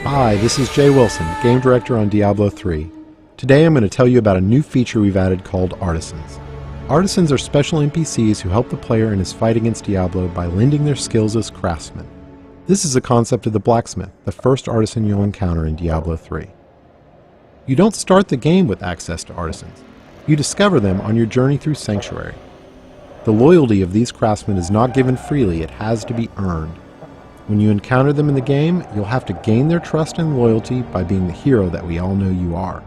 Hi, this is Jay Wilson, Game Director on Diablo 3. Today I'm going to tell you about a new feature we've added called Artisans. Artisans are special NPCs who help the player in his fight against Diablo by lending their skills as craftsmen. This is a concept of the blacksmith, the first artisan you'll encounter in Diablo 3. You don't start the game with access to artisans. You discover them on your journey through Sanctuary. The loyalty of these craftsmen is not given freely, it has to be earned. When you encounter them in the game, you'll have to gain their trust and loyalty by being the hero that we all know you are.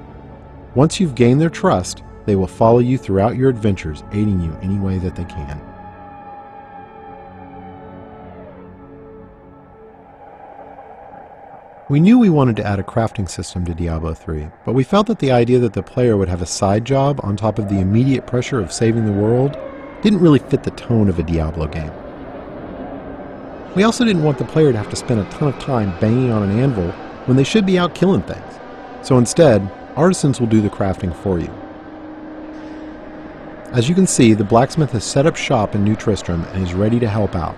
Once you've gained their trust, they will follow you throughout your adventures, aiding you any way that they can. We knew we wanted to add a crafting system to Diablo 3, but we felt that the idea that the player would have a side job on top of the immediate pressure of saving the world didn't really fit the tone of a Diablo game. We also didn't want the player to have to spend a ton of time banging on an anvil when they should be out killing things. So instead, artisans will do the crafting for you. As you can see, the blacksmith has set up shop in New Tristram and is ready to help out.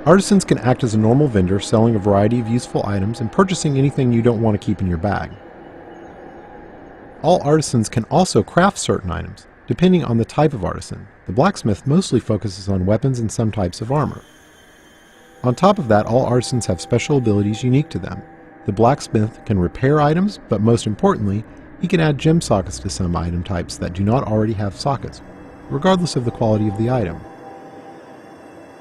Artisans can act as a normal vendor, selling a variety of useful items and purchasing anything you don't want to keep in your bag. All artisans can also craft certain items, depending on the type of artisan. The blacksmith mostly focuses on weapons and some types of armor. On top of that, all artisans have special abilities unique to them. The blacksmith can repair items, but most importantly, he can add gem sockets to some item types that do not already have sockets, regardless of the quality of the item.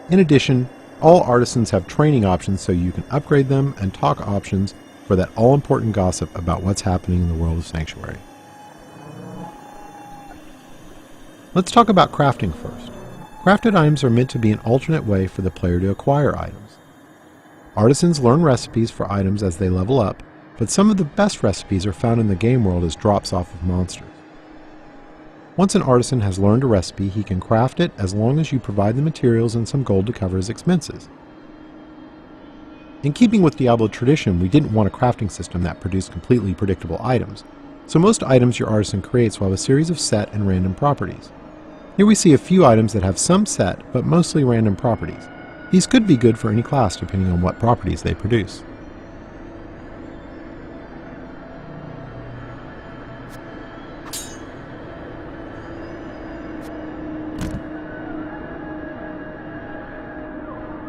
In addition, all artisans have training options so you can upgrade them, and talk options for that all-important gossip about what's happening in the world of Sanctuary. Let's talk about crafting first. Crafted items are meant to be an alternate way for the player to acquire items. Artisans learn recipes for items as they level up, but some of the best recipes are found in the game world as drops off of monsters. Once an artisan has learned a recipe, he can craft it as long as you provide the materials and some gold to cover his expenses. In keeping with Diablo tradition, we didn't want a crafting system that produced completely predictable items, so most items your artisan creates will have a series of set and random properties. Here we see a few items that have some set, but mostly random properties. These could be good for any class depending on what properties they produce.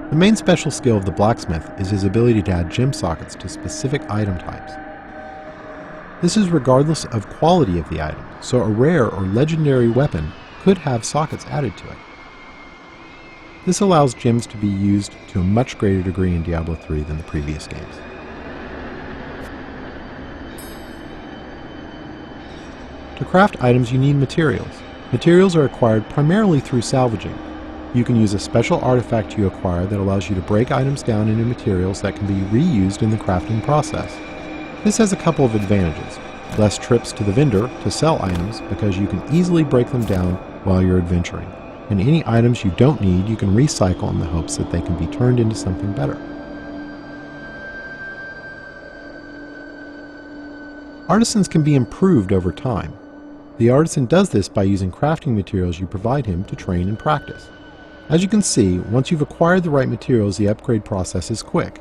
The main special skill of the blacksmith is his ability to add gem sockets to specific item types. This is regardless of quality of the item, so a rare or legendary weapon could have sockets added to it. This allows gems to be used to a much greater degree in Diablo 3 than the previous games. To craft items you need materials. Materials are acquired primarily through salvaging. You can use a special artifact you acquire that allows you to break items down into materials that can be reused in the crafting process. This has a couple of advantages. Less trips to the vendor to sell items because you can easily break them down while you're adventuring, and any items you don't need you can recycle in the hopes that they can be turned into something better. Artisans can be improved over time. The artisan does this by using crafting materials you provide him to train and practice. As you can see, once you've acquired the right materials, the upgrade process is quick.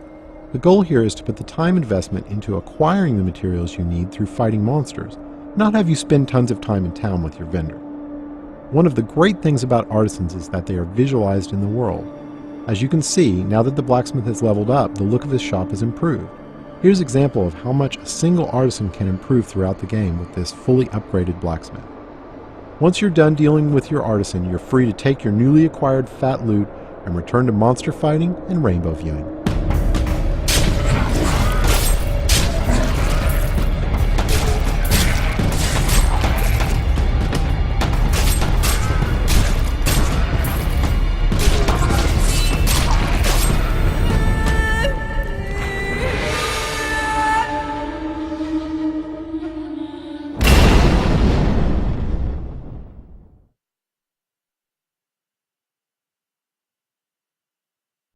The goal here is to put the time investment into acquiring the materials you need through fighting monsters, not have you spend tons of time in town with your vendor. One of the great things about artisans is that they are visualized in the world. As you can see, now that the blacksmith has leveled up, the look of his shop has improved. Here's an example of how much a single artisan can improve throughout the game with this fully upgraded blacksmith. Once you're done dealing with your artisan, you're free to take your newly acquired fat loot and return to monster fighting and rainbow viewing.